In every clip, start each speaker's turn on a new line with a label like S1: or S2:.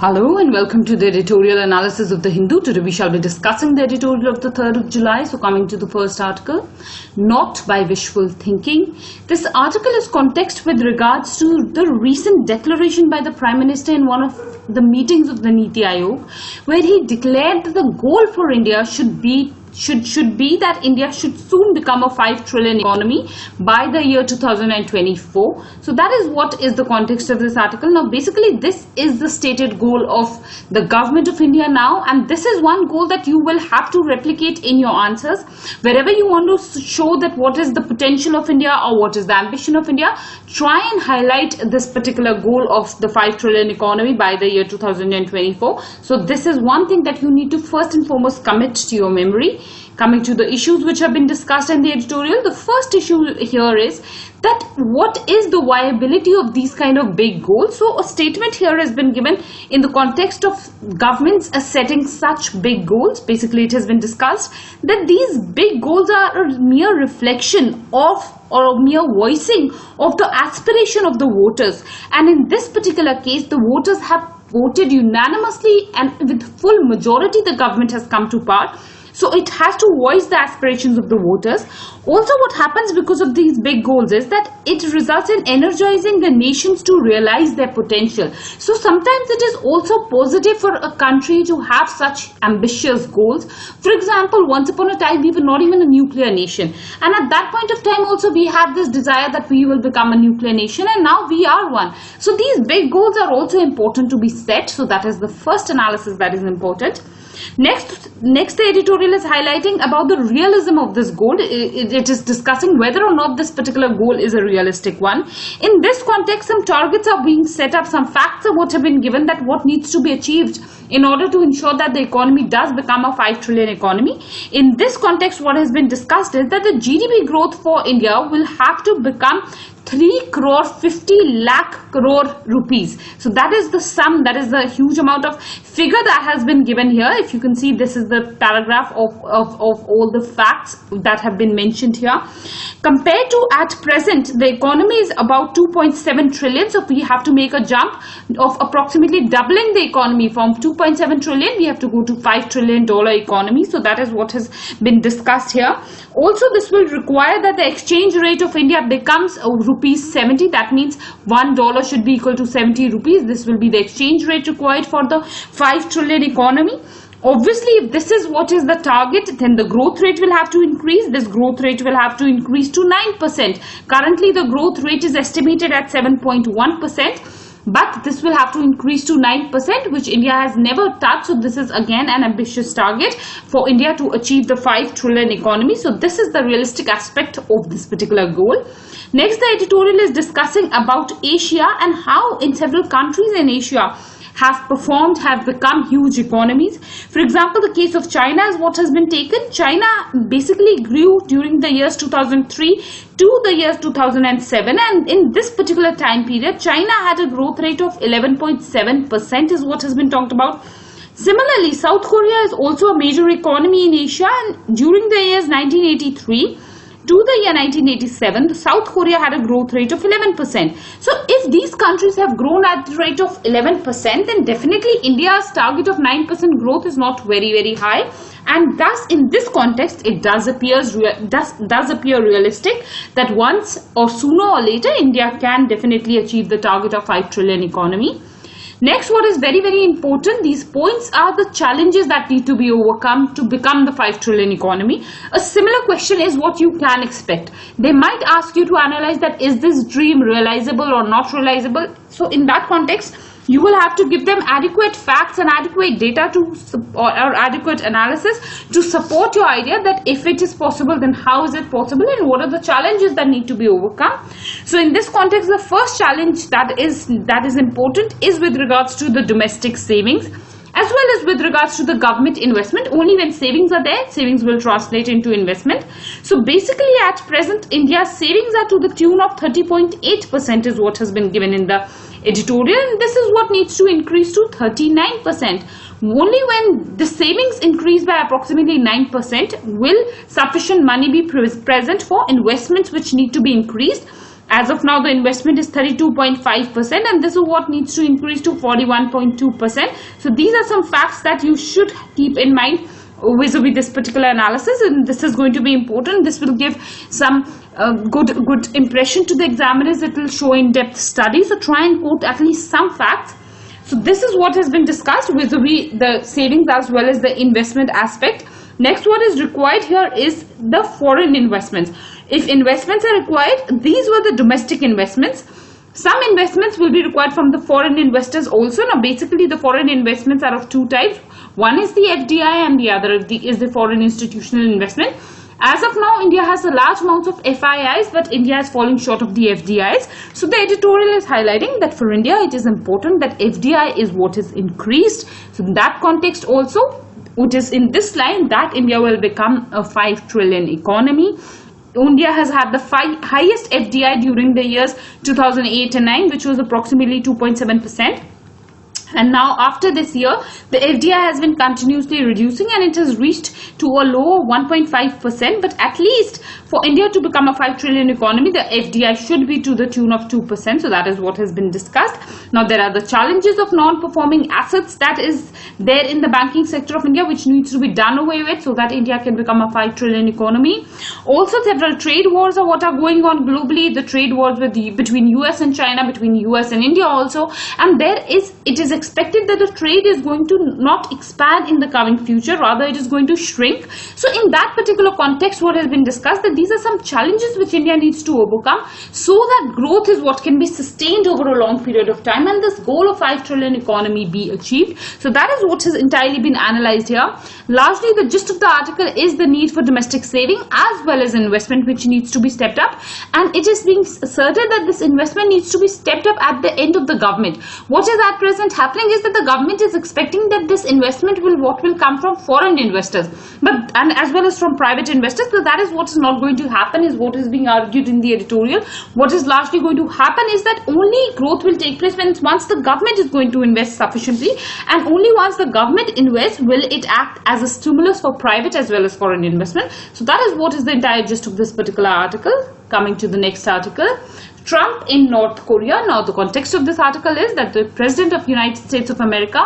S1: Hello and welcome to the editorial analysis of the Hindu. Today we shall be discussing the editorial of the 3rd of July. So coming to the first article, not by wishful thinking. This article is context with regards to the recent declaration by the Prime Minister in one of the meetings of the Niti Aayog, where he declared that the goal for India should be that India should soon become a 5 trillion economy by the year 2024. So that is what is the context of this article. Now basically this is the stated goal of the government of India now, and this is one goal that you will have to replicate in your answers. Wherever you want to show that what is the potential of India or what is the ambition of India, try and highlight this particular goal of the 5 trillion economy by the year 2024. So this is one thing that you need to first and foremost commit to your memory. Coming to the issues which have been discussed in the editorial, the first issue here is that what is the viability of these kind of big goals? So a statement here has been given in the context of governments setting such big goals. Basically it has been discussed that these big goals are a mere reflection of or a mere voicing of the aspiration of the voters, and in this particular case the voters have voted unanimously and with full majority the government has come to power. So it has to voice the aspirations of the voters. Also what happens because of these big goals is that it results in energizing the nations to realize their potential. So sometimes it is also positive for a country to have such ambitious goals. For example, once upon a time we were not even a nuclear nation, and at that point of time also we had this desire that we will become a nuclear nation, and now we are one. So these big goals are also important to be set. So that is the first analysis that is important. Next the editorial is highlighting about the realism of this goal. It is discussing whether or not this particular goal is a realistic one. In this context, some targets are being set up, some facts are what have been given that what needs to be achieved in order to ensure that the economy does become a 5 trillion economy. In this context, what has been discussed is that the GDP growth for India will have to become 3 crore 50 lakh crore rupees. So that is the sum, that is the huge amount of figure that has been given here. If you can see, this is the paragraph of all the facts that have been mentioned here. Compared to at present, the economy is about 2.7 trillion. So we have to make a jump of approximately doubling the economy. From 2.7 trillion, we have to go to $5 trillion economy. So that is what has been discussed here. Also, this will require that the exchange rate of India becomes rupees 70. That means $1 should be equal to 70 rupees. This will be the exchange rate required for the 5 trillion economy. Obviously, if this is what is the target, then the growth rate will have to increase. This growth rate will have to increase to 9%. Currently, the growth rate is estimated at 7.1%. But this will have to increase to 9%, which India has never touched. So this is again an ambitious target for India to achieve the 5 trillion economy. So this is the realistic aspect of this particular goal. Next, the editorial is discussing about Asia and how in several countries in Asia have become huge economies. For example, the case of China is what has been taken. China basically grew during the years 2003 to the years 2007, and in this particular time period, China had a growth rate of 11.7% is what has been talked about. Similarly, South Korea is also a major economy in Asia, and during the years 1983 to the year 1987, South Korea had a growth rate of 11%. So if these countries have grown at the rate of 11%, then definitely India's target of 9% growth is not very, very high. And thus, in this context, it does appear realistic that once or sooner or later, India can definitely achieve the target of 5 trillion economy. Next, what is very, very important, these points are the challenges that need to be overcome to become the 5 trillion economy. A similar question is what you can expect. They might ask you to analyze that is this dream realizable or not realizable. So in that context, you will have to give them adequate facts and adequate data or adequate analysis to support your idea that if it is possible, then how is it possible and what are the challenges that need to be overcome. So in this context, the first challenge that is important is with regards to the domestic savings, as well as with regards to the government investment. Only when savings are there, savings will translate into investment. So basically at present, India's savings are to the tune of 30.8% is what has been given in the editorial, and this is what needs to increase to 39%. Only when the savings increase by approximately 9% will sufficient money be present for investments which need to be increased. As of now, the investment is 32.5%, and this is what needs to increase to 41.2%. So these are some facts that you should keep in mind vis-a-vis this particular analysis, and this is going to be important. This will give some good impression to the examiners. It will show in-depth study. So try and quote at least some facts. So this is what has been discussed vis-a-vis the savings as well as the investment aspect. Next, what is required here is the foreign investments. If investments are required, these were the domestic investments. Some investments will be required from the foreign investors also. Now, basically, the foreign investments are of two types. One is the FDI and the other is the foreign institutional investment. As of now, India has a large amount of FIIs, but India is falling short of the FDIs. So the editorial is highlighting that for India, it is important that FDI is what is increased. So in that context also, which is in this line, that India will become a 5 trillion economy. India has had the highest FDI during the years 2008 and 9, which was approximately 2.7%. And now after this year, the FDI has been continuously reducing and it has reached to a low of 1.5%. But at least for India to become a 5 trillion economy, the FDI should be to the tune of 2%. So that is what has been discussed. Now there are the challenges of non-performing assets that is there in the banking sector of India, which needs to be done away with so that India can become a 5 trillion economy. Also, several trade wars are what are going on globally. The trade wars between US and China, between US and India also. And it is expected that the trade is going to not expand in the coming future, rather it is going to shrink. So in that particular context, what has been discussed, that these are some challenges which India needs to overcome so that growth is what can be sustained over a long period of time and this goal of 5 trillion economy be achieved. So that is what has entirely been analyzed here. Largely the gist of the article is the need for domestic saving as well as investment which needs to be stepped up, and it is being asserted that this investment needs to be stepped up at the end of the government. What is at present happening is that the government is expecting that this investment will come from foreign investors, and as well as from private investors. So that is what is not going to happen, is what is being argued in the editorial. What is largely going to happen is that only growth will take place once the government is going to invest sufficiently, and only once the government invests will it act as a stimulus for private as well as foreign investment. So that is what is the entire gist of this particular article. Coming to the next article, Trump in North Korea. Now the context of this article is that the President of United States of America,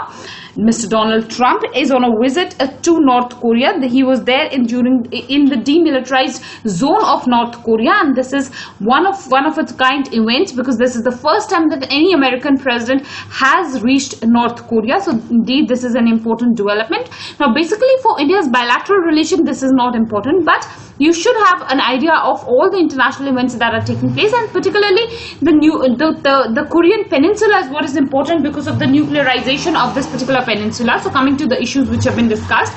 S1: Mr. Donald Trump, is on a visit to North Korea. He was there in the demilitarized zone of North Korea, and this is one of its kind events because this is the first time that any American president has reached North Korea. So indeed this is an important development. Now basically for India's bilateral relation this is not important, but you should have an idea of all the international events that are taking place, and particularly the Korean peninsula is what is important because of the nuclearization of this particular peninsula. So coming to the issues which have been discussed,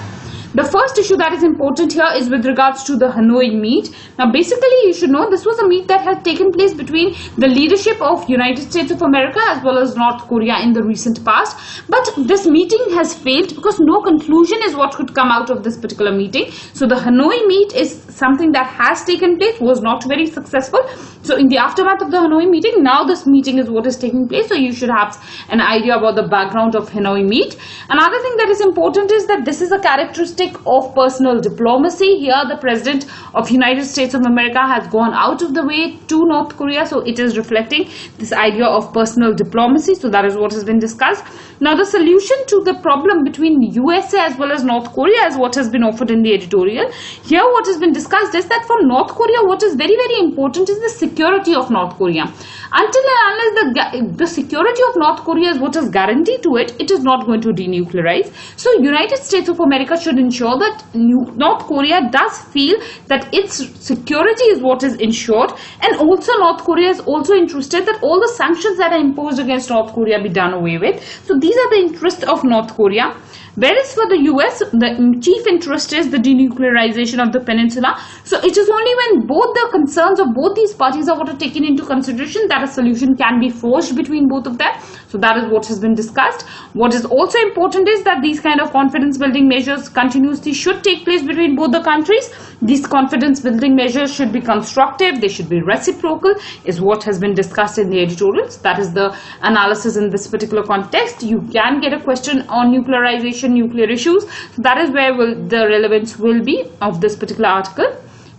S1: the first issue that is important here is with regards to the Hanoi meet. Now basically you should know this was a meet that had taken place between the leadership of United States of America as well as North Korea in the recent past. But this meeting has failed because no conclusion is what could come out of this particular meeting. So the Hanoi meet is something that has taken place, was not very successful. So in the aftermath of the Hanoi meeting, now this meeting is what is taking place. So you should have an idea about the background of Hanoi meet. Another thing that is important is that this is a characteristic of personal diplomacy. Here the President of United States of America has gone out of the way to North Korea. So it is reflecting this idea of personal diplomacy. So that is what has been discussed. Now the solution to the problem between USA as well as North Korea is what has been offered in the editorial. Here what has been discussed is that for North Korea what is very important is the security of North Korea. Until and unless the security of North Korea is what is guaranteed to it, it is not going to denuclearize. So United States of America should ensure that North Korea does feel that its security is what is ensured, and also North Korea is also interested that all the sanctions that are imposed against North Korea be done away with. So these are the interests of North Korea. Whereas for the US, the chief interest is the denuclearization of the peninsula. So it is only when both the concerns of both these parties are what are taken into consideration that a solution can be forged between both of them. So that is what has been discussed. What is also important is that these kind of confidence building measures continuously should take place between both the countries. These confidence building measures should be constructive, they should be reciprocal, is what has been discussed in the editorials. That is the analysis in this particular context. You can get a question on nuclearization, nuclear issues. So that is where the relevance will be of this particular article.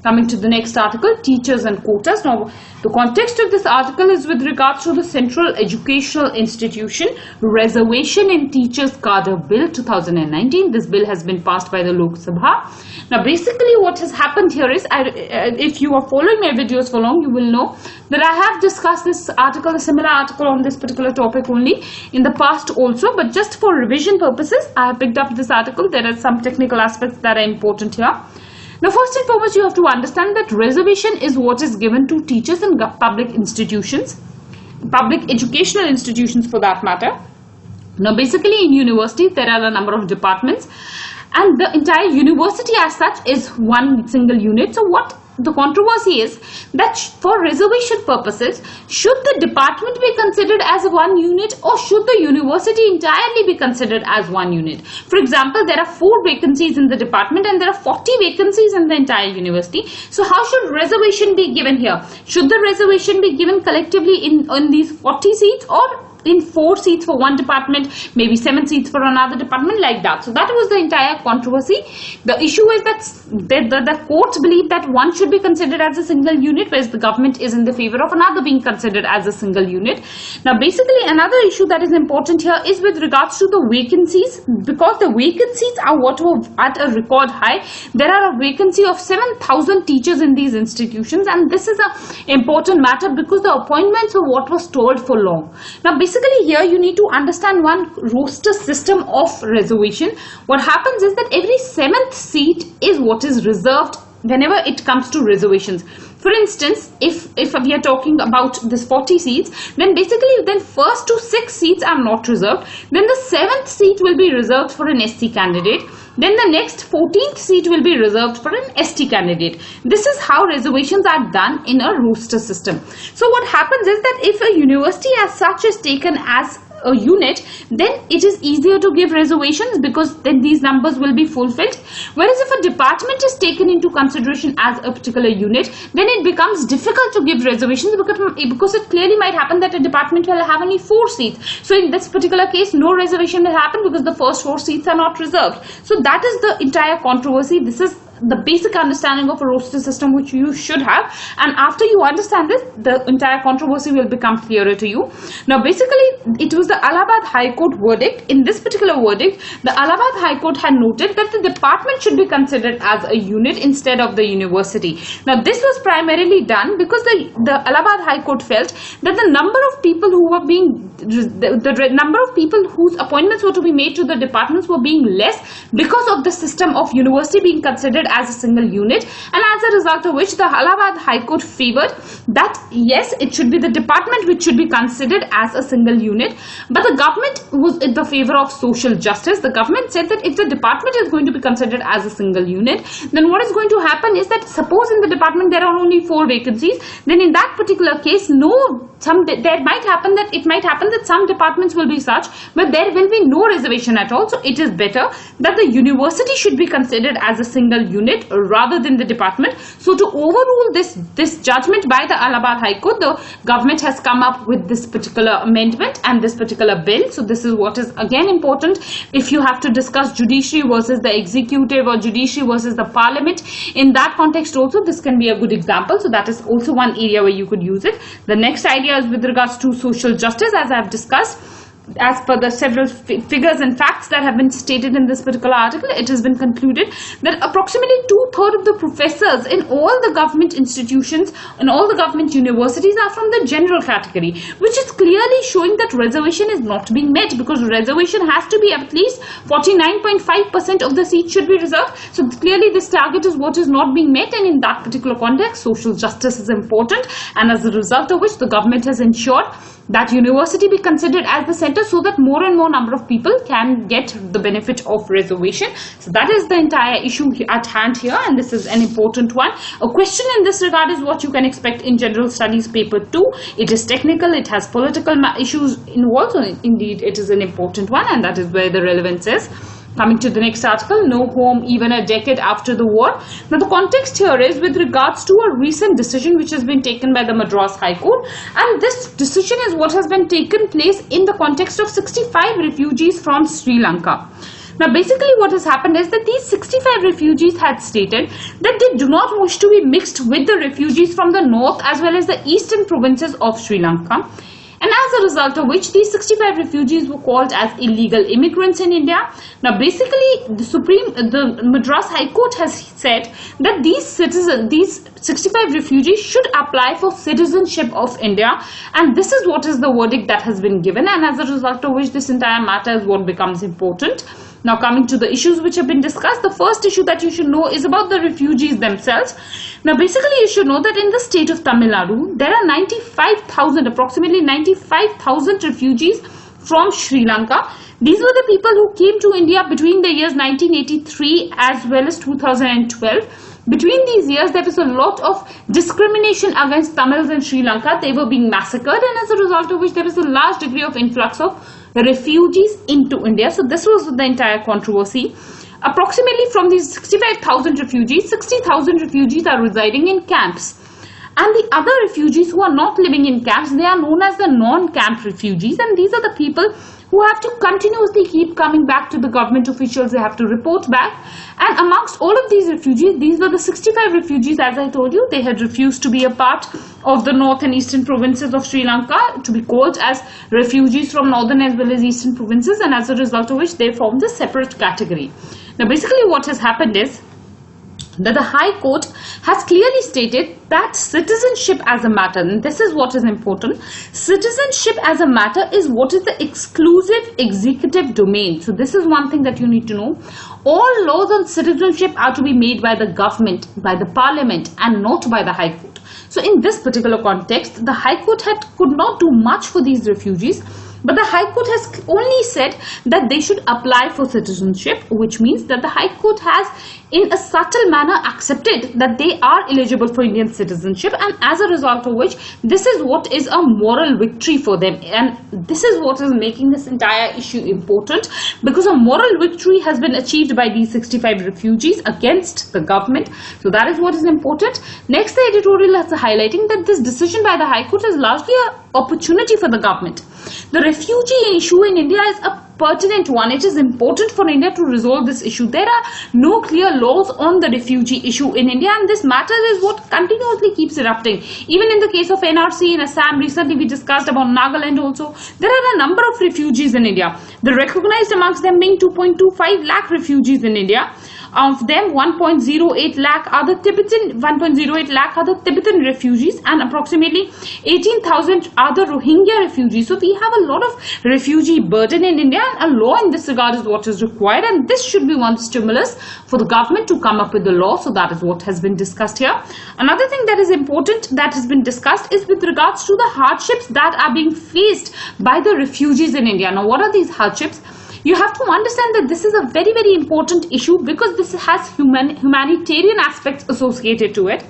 S1: Coming to the next article, teachers and quotas. Now, the context of this article is with regards to the Central Educational Institution Reservation in Teachers Cadre Bill 2019. This bill has been passed by the Lok Sabha. Now, basically what has happened here is, if you are following my videos for long, you will know that I have discussed this article, a similar article on this particular topic only in the past also, but just for revision purposes, I have picked up this article. There are some technical aspects that are important here. Now, first and foremost, you have to understand that reservation is what is given to teachers in public institutions, public educational institutions for that matter. Now, basically in universities, there are a number of departments and the entire university as such is one single unit. So what the controversy is that for reservation purposes, should the department be considered as one unit or should the university entirely be considered as one unit? For example, there are 4 vacancies in the department and there are 40 vacancies in the entire university. So how should reservation be given here? Should the reservation be given collectively in these 40 seats or in 4 seats for one department, maybe 7 seats for another department, like that? So that was the entire controversy. The issue is that the courts believe that one should be considered as a single unit, whereas the government is in the favor of another being considered as a single unit. Now, basically another issue that is important here is with regards to the vacancies, because the vacancies are what were at a record high. There are a vacancy of 7,000 teachers in these institutions, and this is an important matter because the appointments are what was stalled for long. Now, basically here you need to understand one roster system of reservation. What happens is that every 7th seat is what is reserved whenever it comes to reservations. For instance, if we are talking about this 40 seats, then basically then first to 6 seats are not reserved. Then the 7th seat will be reserved for an SC candidate. Then the next 14th seat will be reserved for an ST candidate. This is how reservations are done in a roster system. So what happens is that if a university as such is taken as a unit, then it is easier to give reservations because then these numbers will be fulfilled. Whereas if a department is taken into consideration as a particular unit, then it becomes difficult to give reservations because it clearly might happen that a department will have only 4 seats. So in this particular case, no reservation will happen because the first 4 seats are not reserved. So that is the entire controversy. This is the basic understanding of a roster system which you should have, and after you understand this, the entire controversy will become clearer to you. Now, basically it was the Allahabad High Court verdict. In this particular verdict, the Allahabad High Court had noted that the department should be considered as a unit instead of the university. Now, this was primarily done because the Allahabad High Court felt that the number of people who were being the number of people whose appointments were to be made to the departments were being less because of the system of university being considered as a single unit, and as a result of which the Allahabad High Court favored that yes, it should be the department which should be considered as a single unit. But the government was in the favor of social justice. The government said that if the department is going to be considered as a single unit, then what is going to happen is that suppose in the department there are only 4 vacancies, then in that particular case there might happen that some departments will be such but there will be no reservation at all. So it is better that the university should be considered as a single unit rather than the department. So to overrule this judgment by the Allahabad High Court, the government has come up with this particular amendment and this particular bill. So this is what is again important if you have to discuss judiciary versus the executive or judiciary versus the parliament. In that context also, this can be a good example. So that is also one area where you could use it. The next idea is with regards to social justice, as I have discussed. As per the several figures and facts that have been stated in this particular article, it has been concluded that approximately 2/3 of the professors in all the government institutions and all the government universities are from the general category, which is clearly showing that reservation is not being met, because reservation has to be at least 49.5% of the seats should be reserved. So clearly this target is what is not being met, and in that particular context, social justice is important, and as a result of which the government has ensured that university be considered as the center so that more and more number of people can get the benefit of reservation. So that is the entire issue at hand here, and this is an important one. A question in this regard is what you can expect in General Studies paper 2. It is technical, it has political issues involved, so indeed it is an important one, and that is where the relevance is. Coming to the next article, no home even a decade after the war. Now the context here is with regards to a recent decision which has been taken by the Madras High Court, and this decision is what has been taken place in the context of 65 refugees from Sri Lanka. Now basically what has happened is that these 65 refugees had stated that they do not wish to be mixed with the refugees from the north as well as the eastern provinces of Sri Lanka. And as a result of which these 65 refugees were called as illegal immigrants in India. Now basically the Madras High Court has said that these 65 refugees should apply for citizenship of India, and this is what is the verdict that has been given, and as a result of which this entire matter is what becomes important. Now coming to the issues which have been discussed, the first issue that you should know is about the refugees themselves. Now basically you should know that in the state of Tamil Nadu, there are approximately 95,000 refugees from Sri Lanka. These were the people who came to India between the years 1983 as well as 2012. Between these years, there was a lot of discrimination against Tamils in Sri Lanka. They were being massacred, and as a result of which there is a large degree of influx of refugees into India. So this was the entire controversy. Approximately from these 65,000 refugees, 60,000 refugees are residing in camps. And the other refugees who are not living in camps, they are known as the non-camp refugees, and these are the people who have to continuously keep coming back to the government officials. They have to report back. And amongst all of these refugees, these were the 65 refugees, as I told you. They had refused to be a part of the north and eastern provinces of Sri Lanka, to be called as refugees from northern as well as eastern provinces, and as a result of which they formed a separate category. Now basically what has happened is that the High Court has clearly stated that citizenship as a matter, and this is what is important, citizenship as a matter is what is the exclusive executive domain. So this is one thing that you need to know. All laws on citizenship are to be made by the government, by the parliament, and not by the High Court. So in this particular context, the High Court could not do much for these refugees. But the High Court has only said that they should apply for citizenship, which means that the High Court has in a subtle manner accepted that they are eligible for Indian citizenship, and as a result of which this is what is a moral victory for them, and this is what is making this entire issue important, because a moral victory has been achieved by these 65 refugees against the government. So that is what is important. Next, the editorial is highlighting that this decision by the High Court is largely an opportunity for the government. The refugee issue in India is a pertinent one. It is important for India to resolve this issue. There are no clear laws on the refugee issue in India, and this matter is what continuously keeps erupting. Even in the case of NRC in Assam, recently we discussed about Nagaland also. There are a number of refugees in India. The recognized amongst them being 2.25 lakh refugees in India. Of them, 1.08 lakh are the Tibetan refugees, and approximately 18,000 are the Rohingya refugees. So we have a lot of refugee burden in India, and a law in this regard is what is required, and this should be one stimulus for the government to come up with the law. So that is what has been discussed here. Another thing that is important that has been discussed is with regards to the hardships that are being faced by the refugees in India. Now, what are these hardships? You have to understand that this is a very, very important issue because this has humanitarian aspects associated to it.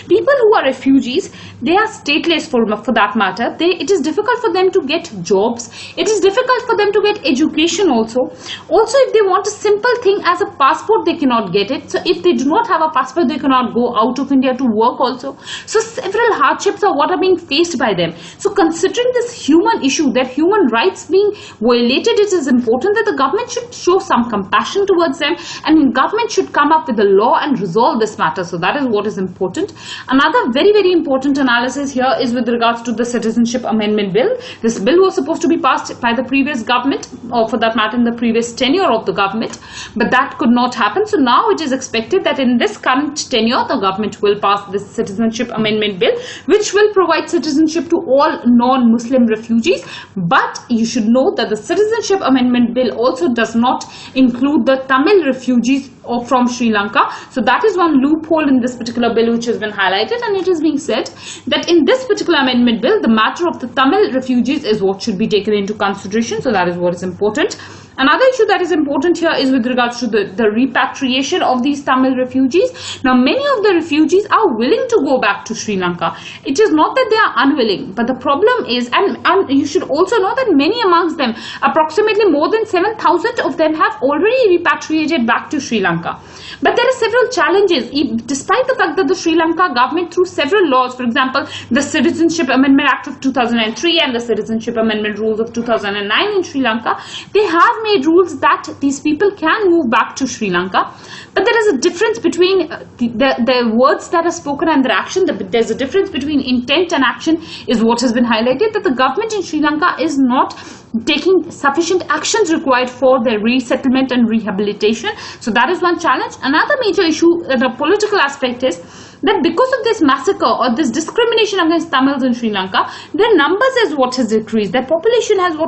S1: People who are refugees, they are stateless for that matter. It is difficult for them to get jobs. It is difficult for them to get education also. Also, if they want a simple thing as a passport, they cannot get it. So if they do not have a passport, they cannot go out of India to work also. So several hardships are what are being faced by them. So considering this human issue, that human rights being violated, it is important that the government should show some compassion towards them, and government should come up with a law and resolve this matter. So that is what is important. Another very, very important analysis here is with regards to the Citizenship Amendment Bill. This bill was supposed to be passed by the previous government, or for that matter in the previous tenure of the government, but that could not happen. So now it is expected that in this current tenure, the government will pass this Citizenship Amendment Bill, which will provide citizenship to all non-Muslim refugees. But you should know that the Citizenship Amendment Bill also does not include the Tamil refugees from Sri Lanka. So that is one loophole in this particular bill which has been highlighted, and it is being said that in this particular amendment bill, the matter of the Tamil refugees is what should be taken into consideration. So that is what is important. Another issue that is important here is with regards to the repatriation of these Tamil refugees. Now, many of the refugees are willing to go back to Sri Lanka. It is not that they are unwilling, but the problem is, and you should also know that many amongst them, approximately more than 7,000 of them have already repatriated back to Sri Lanka. But there are several challenges, despite the fact that the Sri Lanka government through several laws, for example, the Citizenship Amendment Act of 2003 and the Citizenship Amendment Rules of 2009 in Sri Lanka, they have made made rules that these people can move back to Sri Lanka. But there is a difference between the words that are spoken and their action. There's a difference between intent and action is what has been highlighted, that the government in Sri Lanka is not taking sufficient actions required for their resettlement and rehabilitation. So that is one challenge. Another major issue, the political aspect, is that because of this massacre or this discrimination against Tamils in Sri Lanka, their numbers is what has decreased. Their population has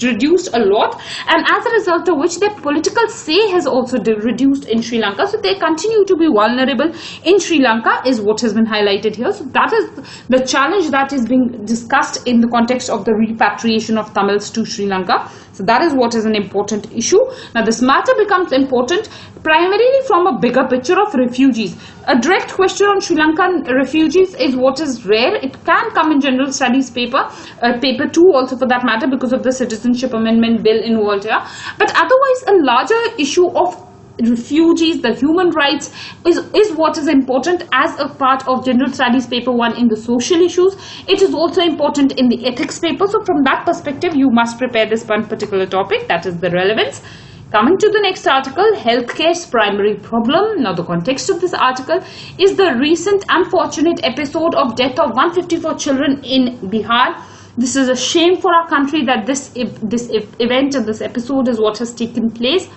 S1: reduced a lot, and as a result of which their political say has also reduced in Sri Lanka. So they continue to be vulnerable in Sri Lanka is what has been highlighted here. So that is the challenge that is being discussed in the context of the repatriation of Tamils to Sri Lanka. So that is what is an important issue. Now this matter becomes important primarily from a bigger picture of refugees. A direct question on Sri Lankan refugees is what is rare. It can come in general studies paper, paper 2 also for that matter, because of the citizenship amendment bill involved here. But otherwise a larger issue of refugees, the human rights is what is important as a part of general studies paper 1 in the social issues. It is also important in the ethics paper. So from that perspective you must prepare this one particular topic, that is the relevance. Coming to the next article, healthcare's primary problem. Now the context of this article is the recent unfortunate episode of death of 154 children in Bihar. This is a shame for our country that this event and this episode is what has taken place.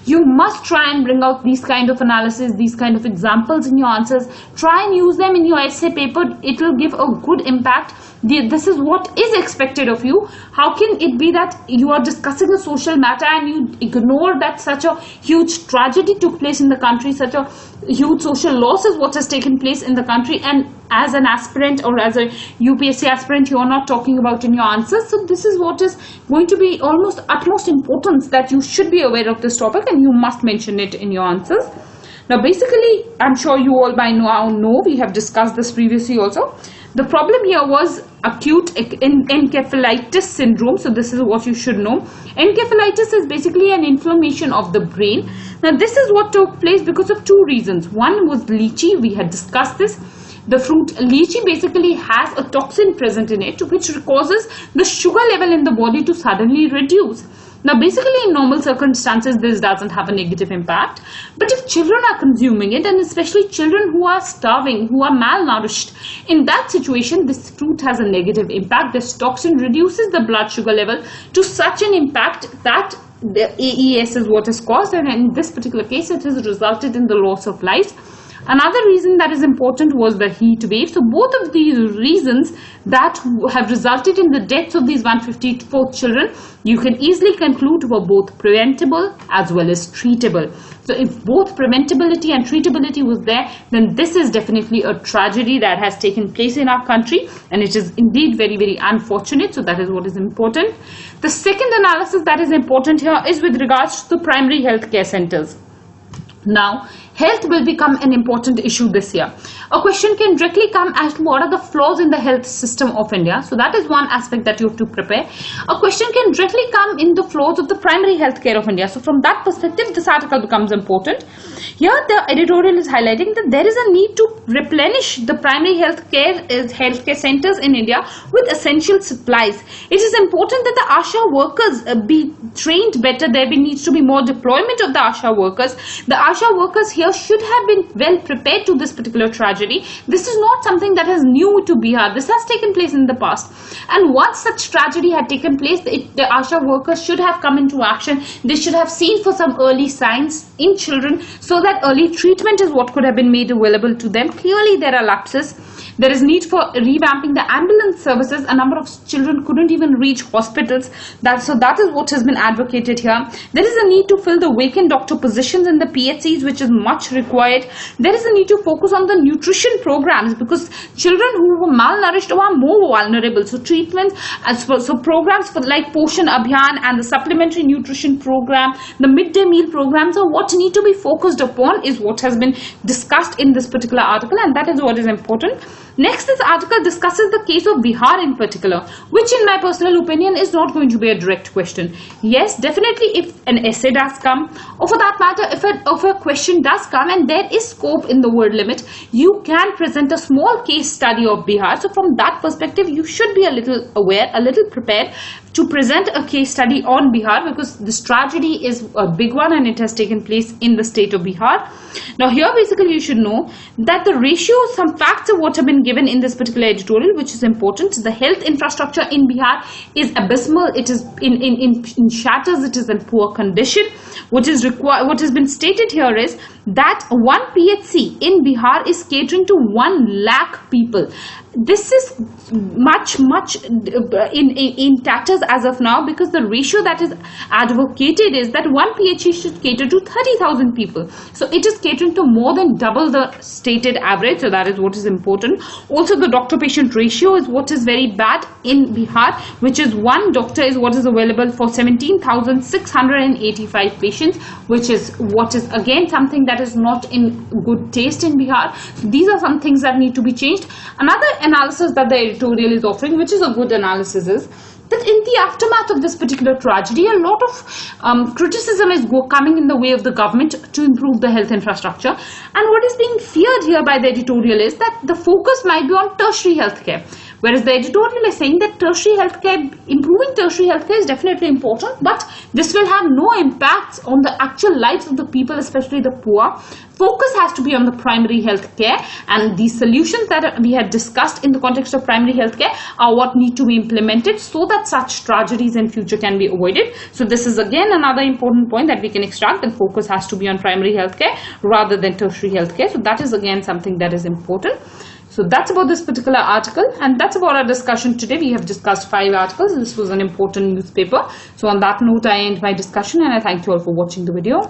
S1: You must try and bring out these kind of analysis, these kind of examples in your answers. Try and use them in your essay paper. It will give a good impact. This is what is expected of you. How can it be that you are discussing a social matter and you ignore that such a huge tragedy took place in the country, such a huge social loss is what has taken place in the country, and as an aspirant or as a UPSC aspirant you are not talking about in your answers. So this is what is going to be almost utmost importance, that you should be aware of this topic and you must mention it in your answers. Now basically, I'm sure you all by now know, we have discussed this previously also. The problem here was acute encephalitis syndrome. So this is what you should know. Encephalitis is basically an inflammation of the brain. Now this is what took place because of two reasons. One was lychee, we had discussed this. The fruit lychee basically has a toxin present in it which causes the sugar level in the body to suddenly reduce. Now basically in normal circumstances this doesn't have a negative impact, but if children are consuming it, and especially children who are starving, who are malnourished, in that situation this fruit has a negative impact. This toxin reduces the blood sugar level to such an impact that the AES is what is caused, and in this particular case it has resulted in the loss of life. Another reason that is important was the heat wave. So both of these reasons that have resulted in the deaths of these 154 children, you can easily conclude were both preventable as well as treatable. So if both preventability and treatability was there, then this is definitely a tragedy that has taken place in our country, and it is indeed very, very unfortunate. So that is what is important. The second analysis that is important here is with regards to the primary health care centers. Now, health will become an important issue this year. A question can directly come as to what are the flaws in the health system of India. So that is one aspect that you have to prepare. A question can directly come in the flaws of the primary health care of India. So from that perspective, this article becomes important. Here the editorial is highlighting that there is a need to replenish the primary healthcare centers in India with essential supplies. It is important that the ASHA workers be trained better. There needs to be more deployment of the ASHA workers. The ASHA workers here should have been well prepared to this particular tragedy. This is not something that is new to Bihar. This has taken place in the past. And once such tragedy had taken place, the ASHA workers should have come into action. They should have seen for some early signs in children so that early treatment is what could have been made available to them. Clearly there are lapses. There is need for revamping the ambulance services. A number of children couldn't even reach hospitals. So that is what has been advocated here. There is a need to fill the vacant doctor positions in the PHCs, which is much required. There is a need to focus on the nutrition programs because children who were malnourished are more vulnerable. So treatments, so programs for like Poshan Abhiyan and the supplementary nutrition program, the midday meal programs are what need to be focused upon, is what has been discussed in this particular article, and that is what is important. Next, this article discusses the case of Bihar in particular, which in my personal opinion is not going to be a direct question. Yes, definitely if an essay does come, or for that matter if a question does come and there is scope in the word limit, you can present a small case study of Bihar. So from that perspective you should be a little aware, a little prepared to present a case study on Bihar, because this tragedy is a big one and it has taken place in the state of Bihar. Now here basically you should know that the ratio, some facts of what have been given in this particular editorial, which is important. The health infrastructure in Bihar is abysmal. It is in shatters. It is in poor condition. What is required, what has been stated here is that one PHC in Bihar is catering to 1 lakh people. This is much in tatters as of now, because the ratio that is advocated is that one PHC should cater to 30,000 people. So it is catering to more than double the stated average. So that is what is important. Also, the doctor-patient ratio is what is very bad in Bihar, which is 1 doctor is what is available for 17,685 patients, which is what is again something that is not in good taste in Bihar. So these are some things that need to be changed. Another analysis that the editorial is offering, which is a good analysis, is that in the aftermath of this particular tragedy, a lot of criticism is coming in the way of the government to improve the health infrastructure. And what is being feared here by the editorial is that the focus might be on tertiary healthcare. Whereas the editorial is saying that tertiary healthcare, improving tertiary healthcare is definitely important, but this will have no impact on the actual lives of the people, especially the poor. Focus has to be on the primary healthcare, and the solutions that we had discussed in the context of primary healthcare are what need to be implemented so that such tragedies in future can be avoided. So this is again another important point that we can extract, that focus has to be on primary healthcare rather than tertiary healthcare. So that is again something that is important. So that's about this particular article, and that's about our discussion today. We have discussed 5 articles. This was an important newspaper. So on that note, I end my discussion, and I thank you all for watching the video.